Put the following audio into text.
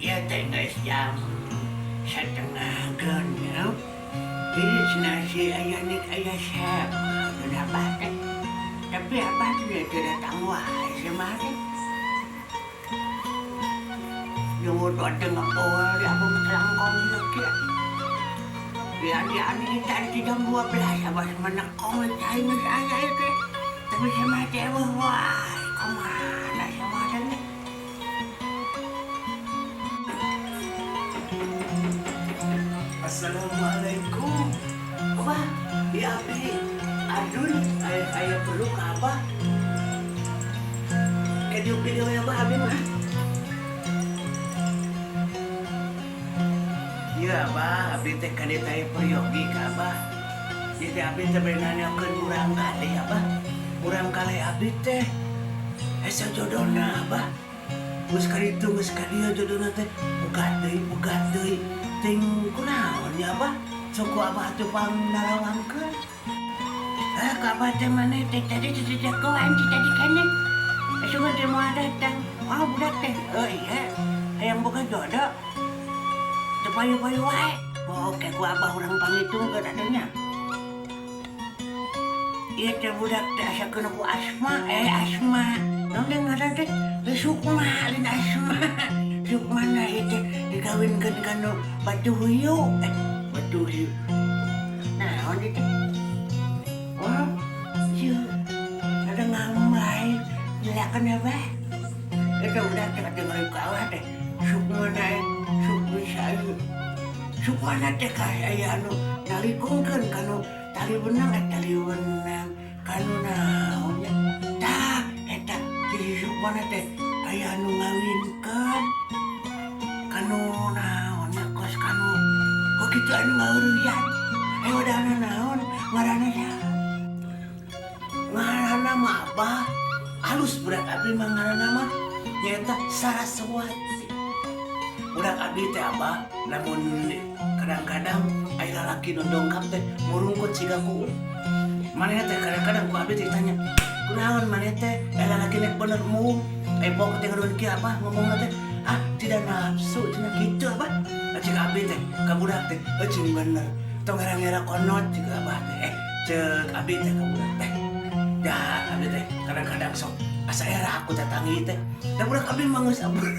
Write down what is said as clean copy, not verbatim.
Ya tengah jam setengah genap. Ini nasi ayah nik ayah siap. Sudah batik. Tapi abah dia tidak tahu semari. Jumur doa tengah bawah dia pun telangkong lagi. Dia ini tadi jam 12 abah menekong cahaya saya itu. Tapi sama cewek wah kemana sama dia? Assalamualaikum. Abah, ya Abi, adun, ayah perlu ke Abah. Kejauh video ya Abah, Abi mah. Iya Abah, Abi teh kadit ayah peryogi ke Abah. Jadi Abi teh berenanyakan urang kali Abah. Urang kali Abi teh. Esa jodohna Abah. Gus kaditu, gus kadia jodohna teh. Buka deui. Ting kunaon ya Abah? Suku Abah tuh pang narawangkeun. Ka Abah teh maneh teh tadi jagoan tadi kana. Asuh teh mau datang. Oh budak teh. Oh iya. Hayang boga jodoh. Teu payu-payu wae. Oke ku Abah urang pangitungkeun adanya. Ieu teh budak teh asakeun ku Asma. Asma. Naon teh ngaran teh? Sukma, lain Asma. Sukmana itu dikawinkan kanu batu hiu. Batu hiu. Nah, on itu. Oh, iya. Ada ngamai. Silakan ya, Bah. Itu udah dengerin ke awal deh. Sukmana, sukmisayu. Sukmana teh kayak anu nalipungkeun kanu tali benang kanu naonnya. Tah, eta di sukmana teh aya anu ngawinkeun. Kanu naonnya kos kanu kok gitu anu ngaeureuyat wadahna naon ngaranna ya ngaranna mah Abah halus budak abdi mah ngaranna mah nyaeta Saraswati budak abdi teh Abah lamun kadang-kadang aya lalaki nu dongkap teh murungkut siga ku maneh teh kadang-kadang ku abdi teh tanya kunaon maneh teh lalaki nek bener muung pok teh ngaduan kieu Abah ngomongna teh tidak nafsu cina gitu Abah cik Abi teh ka budak teh cing bener tong ngira-ngira konot cik Abah teh cek Abi teh ka budak teh dah Abi teh kadang-kadang sok asa era aku datangi teh da budak Abi mah geus abur